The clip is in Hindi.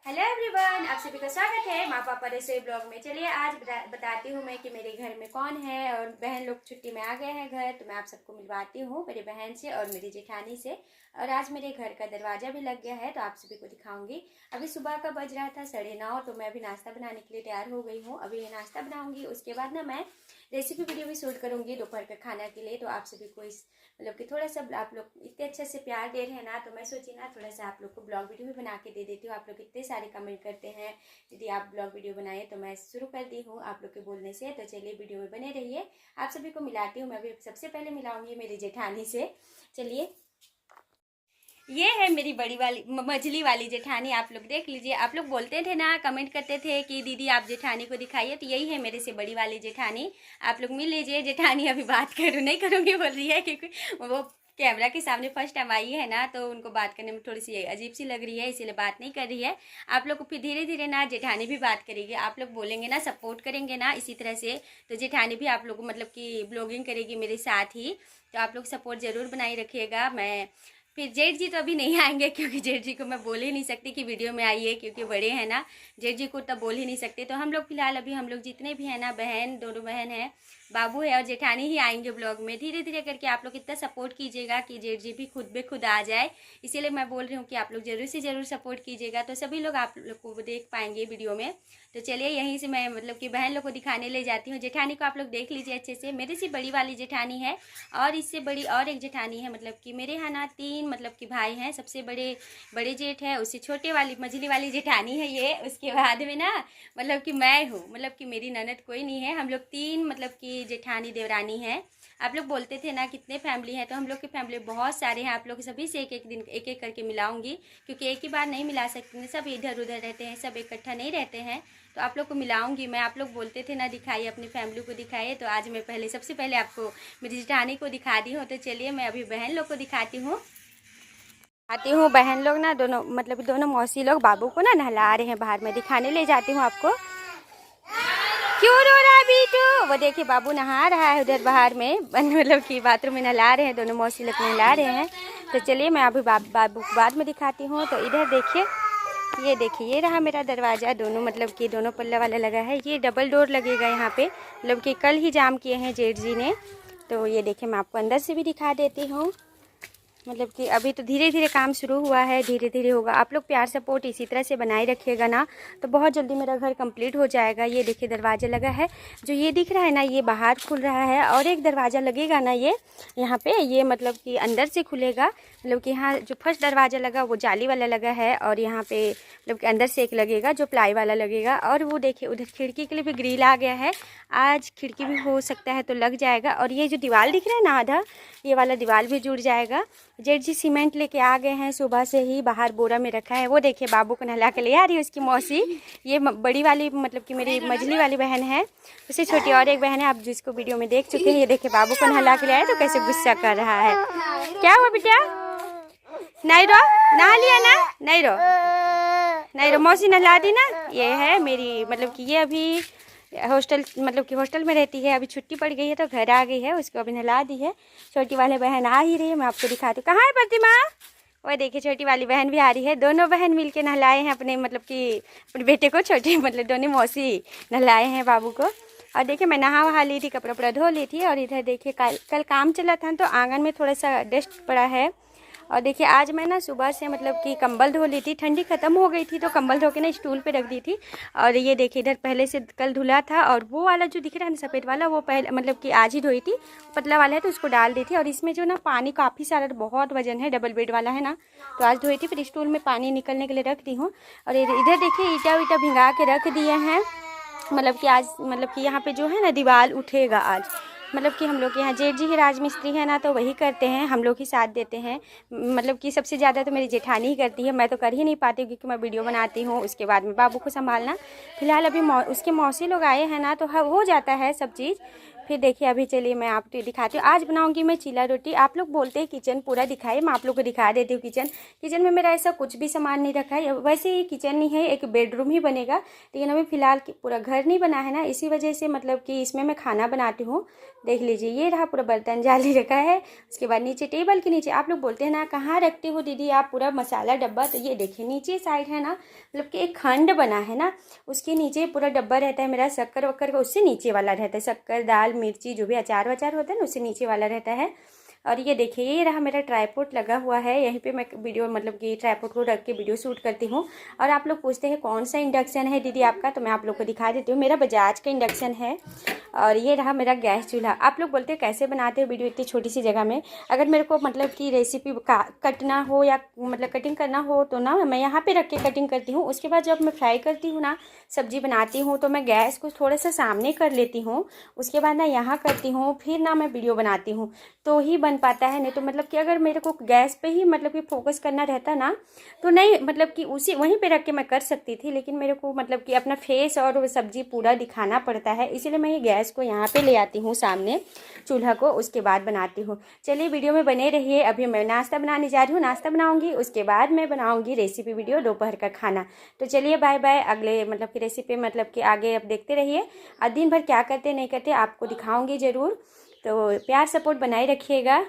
हेलो एवरीवन, आप सभी का स्वागत है माँ पापा रसोई ब्लॉग में। चलिए आज बताती हूँ मैं कि मेरे घर में कौन है। और बहन लोग छुट्टी में आ गए हैं घर, तो मैं आप सबको मिलवाती हूँ मेरी बहन से और मेरी जेठानी से। और आज मेरे घर का दरवाज़ा भी लग गया है तो आप सभी को दिखाऊंगी। अभी सुबह का बज रहा था 9:30, तो मैं अभी नाश्ता बनाने के लिए तैयार हो गई हूँ। अभी नाश्ता बनाऊंगी, उसके बाद ना मैं रेसिपी वीडियो भी शूट करूँगी दोपहर का खाना के लिए। तो आप सभी को इस मतलब कि थोड़ा सा आप लोग इतने अच्छे से प्यार दे रहे हैं ना, तो मैं सोची ना थोड़ा सा आप लोग को ब्लॉग वीडियो भी बना के दे देती हूँ। आप लोग इतने सारे कमेंट करते हैं दीदी आप ब्लॉग वीडियो बनाए, तो मैं शुरू कर दी हूँ आप लोग के बोलने से। तो चलिए वीडियो में बने रहिए। आप सभी को मिलाती हूँ। मैं अभी सबसे पहले मिलाऊंगी मेरी जेठानी से। चलिए, ये है मेरी बड़ी वाली मझली वाली जेठानी। आप लोग देख लीजिए। आप लोग बोलते थे ना, कमेंट करते थे कि दीदी आप जेठानी को दिखाइए, तो यही है मेरे से बड़ी वाली जेठानी। आप लोग मिल लीजिए। जेठानी अभी बात करूँ नहीं करूँगी बोल रही है, क्योंकि वो कैमरा के सामने फर्स्ट टाइम आई है ना, तो उनको बात करने में थोड़ी सी अजीब सी लग रही है, इसीलिए बात नहीं कर रही है। आप लोग को फिर धीरे धीरे ना जेठानी भी बात करेगी। आप लोग बोलेंगे ना, सपोर्ट करेंगे ना इसी तरह से, तो जेठानी भी आप लोग को मतलब कि ब्लॉगिंग करेगी मेरे साथ ही। तो आप लोग सपोर्ट ज़रूर बनाए रखिएगा। मैं फिर जेठ जी तो अभी नहीं आएंगे, क्योंकि जेठ जी को मैं बोल ही नहीं सकती कि वीडियो में आइए, क्योंकि बड़े हैं ना, जेठ जी को तब बोल ही नहीं सकते। तो हम लोग फिलहाल अभी हम लोग जितने भी हैं ना, बहन दोनों बहन हैं, बाबू है और जेठानी ही आएंगे ब्लॉग में। धीरे धीरे करके आप लोग इतना सपोर्ट कीजिएगा कि जेठ जी भी खुद बे खुद आ जाए। इसीलिए मैं बोल रही हूँ कि आप लोग जरूर से ज़रूर सपोर्ट कीजिएगा, तो सभी लोग आप लोग को देख पाएंगे वीडियो में। तो चलिए यहीं से मैं मतलब कि बहन लोग को दिखाने ले जाती हूँ। जेठानी को आप लोग देख लीजिए अच्छे से। मेरे से बड़ी वाली जेठानी है और इससे बड़ी और एक जेठानी है। मतलब कि मेरे यहाँ ना 3 मतलब कि भाई हैं। सबसे बड़े जेठ है, उससे छोटे वाली मझली वाली जेठानी है ये। उसके बाद में ना मतलब कि मैं हूँ, मतलब कि मेरी ननद कोई नहीं है। हम लोग 3 मतलब कि जेठानी देवरानी हैं। आप लोग बोलते थे ना कितने फैमिली हैं, तो हम लोग की फैमिली बहुत सारे हैं। आप लोग सभी से एक एक दिन एक एक करके मिलाऊंगी, क्योंकि एक ही बार नहीं मिला सकते, सब इधर उधर रहते हैं, सब इकट्ठा नहीं रहते हैं। तो आप लोग को मिलाऊंगी मैं। आप लोग बोलते थे ना दिखाइए अपनी फैमिली को दिखाइए, तो आज मैं सबसे पहले आपको मेरी जेठानी को दिखा दी हूँ। तो चलिए मैं अभी बहन लोग को दिखाती हूँ। बहन लोग ना दोनों मतलब दोनों मौसी लोग बाबू को ना नहला रहे हैं बाहर। मैं दिखाने ले जाती हूँ आपको। क्यों रो रहा है बीटू? वो देखिए बाबू नहा रहा है उधर बाहर में, मतलब कि बाथरूम में नहला रहे हैं, दोनों मौसी लोग नहला रहे हैं। तो चलिए मैं अभी बाबू को बाद में दिखाती हूँ। तो इधर देखिए, ये देखिए ये रहा मेरा दरवाज़ा। दोनों मतलब कि दोनों पल्ला वाला लगा है। ये डबल डोर लगेगा यहाँ पे, मतलब कि कल ही जाम किए हैं जेठ जी ने। तो ये देखिए मैं आपको अंदर से भी दिखा देती हूँ। मतलब कि अभी तो धीरे धीरे काम शुरू हुआ है, धीरे धीरे होगा। आप लोग प्यार सपोर्ट इसी तरह से बनाए रखिएगा ना, तो बहुत जल्दी मेरा घर कंप्लीट हो जाएगा। ये देखिए दरवाज़ा लगा है, जो ये दिख रहा है ना ये बाहर खुल रहा है, और एक दरवाज़ा लगेगा ना ये यहाँ पे, ये मतलब कि अंदर से खुलेगा। मतलब कि यहाँ जो फर्स्ट दरवाज़ा लगा वो जाली वाला लगा है, और यहाँ पे मतलब कि अंदर से एक लगेगा जो प्लाई वाला लगेगा। और वो देखिए उधर खिड़की के लिए भी ग्रिल आ गया है। आज खिड़की भी हो सकता है तो लग जाएगा। और ये जो दीवार दिख रहा है ना आधा, ये वाला दीवार भी जुड़ जाएगा। जेठ जी सीमेंट लेके आ गए हैं, सुबह से ही बाहर बोरा में रखा है। वो देखिए बाबू को नहला के ले आ रही है उसकी मौसी। ये बड़ी वाली मतलब कि मेरी मझली वाली बहन है। उससे छोटी और एक बहन है, आप जिसको वीडियो में देख चुके हैं। ये देखिए बाबू को नहला के ले आए तो कैसे गुस्सा कर रहा है। क्या हुआ बेटा? नहीं रो, नहा लिया ना? नहीं रो, नहीं रो, मौसी नहला दी ना। ये है मेरी मतलब कि ये अभी हॉस्टल मतलब कि हॉस्टल में रहती है। अभी छुट्टी पड़ गई है तो घर आ गई है, उसको अभी नहला दी है। छोटी वाली बहन आ ही रही है, मैं आपको दिखाती हूँ। कहाँ है प्रतिमा? वो देखिए छोटी वाली बहन भी आ रही है। दोनों बहन मिलके नहलाए हैं अपने मतलब कि अपने बेटे को। छोटी मतलब दोनों मौसी नहलाए हैं बाबू को। और देखिए मैं नहा वहा ली थी, कपड़ा वपड़ा धो ली थी। और इधर देखिए कल काम चला था तो आंगन में थोड़ा सा डस्ट पड़ा है। और देखिए आज मैं ना सुबह से मतलब कि कंबल धो ली थी, ठंडी ख़त्म हो गई थी तो कंबल धो के ना स्टूल पे रख दी थी। और ये देखिए इधर पहले से कल धुला था, और वो वाला जो दिख रहा है ना सफ़ेद वाला, वो पहले मतलब कि आज ही धोई थी। पतला वाला है तो उसको डाल दी थी। और इसमें जो ना पानी काफ़ी सारा बहुत वजन है, डबल बेड वाला है ना, तो आज धोई थी। फिर स्टूल में पानी निकलने के लिए रख दी हूँ। और इधर देखिए ईटा वीटा भिंगा के रख दिए हैं। मतलब कि आज मतलब कि यहाँ पे जो है ना दीवार उठेगा आज। मतलब कि हम लोग के यहाँ जेठ जी ही राजमिस्त्री है ना, तो वही करते हैं, हम लोग ही साथ देते हैं। मतलब कि सबसे ज़्यादा तो मेरी जेठानी ही करती है, मैं तो कर ही नहीं पाती क्योंकि मैं वीडियो बनाती हूँ, उसके बाद में बाबू को संभालना। फिलहाल अभी उसके मौसी लोग आए हैं ना, तो हो जाता है सब चीज़। फिर देखिए अभी चलिए मैं आपको दिखाती हूँ। आज बनाऊंगी मैं चीला रोटी। आप लोग बोलते हैं किचन पूरा दिखाइए, मैं आप लोग को दिखा देती हूँ। किचन में मेरा ऐसा कुछ भी सामान नहीं रखा है। वैसे ही किचन नहीं है, एक बेडरूम ही बनेगा, लेकिन अभी फ़िलहाल पूरा घर नहीं बना है ना, इसी वजह से मतलब कि इसमें मैं खाना बनाती हूँ। देख लीजिए ये रहा पूरा बर्तन जाली रखा है। उसके बाद नीचे टेबल के नीचे आप लोग बोलते हैं ना कहाँ रखते हो दीदी आप पूरा मसाला डब्बा, तो ये देखिए नीचे साइड है ना, मतलब कि एक खंड बना है ना, उसके नीचे पूरा डब्बा रहता है मेरा शक्कर वक्कर का, उससे नीचे वाला रहता है शक्कर दाल मिर्ची जो भी अचार वचार होता है ना, उससे नीचे वाला रहता है। और ये देखिए ये रहा मेरा ट्राइपॉड लगा हुआ है, यहीं पे मैं वीडियो मतलब कि ट्राइपॉड को रख के वीडियो शूट करती हूँ। और आप लोग पूछते हैं कौन सा इंडक्शन है दीदी आपका, तो मैं आप लोग को दिखा देती हूँ। मेरा बजाज का इंडक्शन है। और ये रहा मेरा गैस चूल्हा। आप लोग बोलते हैं कैसे बनाते हो वीडियो इतनी छोटी सी जगह में। अगर मेरे को मतलब कि रेसिपी कटना हो या मतलब कटिंग करना हो तो ना मैं यहाँ पे रख के कटिंग करती हूँ। उसके बाद जब मैं फ्राई करती हूँ ना, सब्जी बनाती हूँ, तो मैं गैस को थोड़ा सा सामने कर लेती हूँ। उसके बाद ना यहाँ करती हूँ, फिर ना मैं वीडियो बनाती हूँ तो ही बन पाता है। नहीं तो मतलब कि अगर मेरे को गैस पे ही मतलब कि फोकस करना रहता ना, तो नहीं मतलब कि उसी वहीं पे रख के मैं कर सकती थी, लेकिन मेरे को मतलब कि अपना फेस और सब्जी पूरा दिखाना पड़ता है, इसीलिए मैं ये गैस को यहाँ पे ले आती हूँ सामने चूल्हा को, उसके बाद बनाती हूँ। चलिए वीडियो में बने रहिए। अभी मैं नाश्ता बनाने जा रही हूँ, नाश्ता बनाऊँगी, उसके बाद मैं बनाऊँगी रेसिपी वीडियो दोपहर का खाना। तो चलिए बाय बाय, अगले मतलब कि रेसिपी मतलब कि आगे अब देखते रहिए। और दिन भर क्या करते नहीं करते आपको दिखाऊँगी ज़रूर, तो प्यार सपोर्ट बनाए रखिएगा।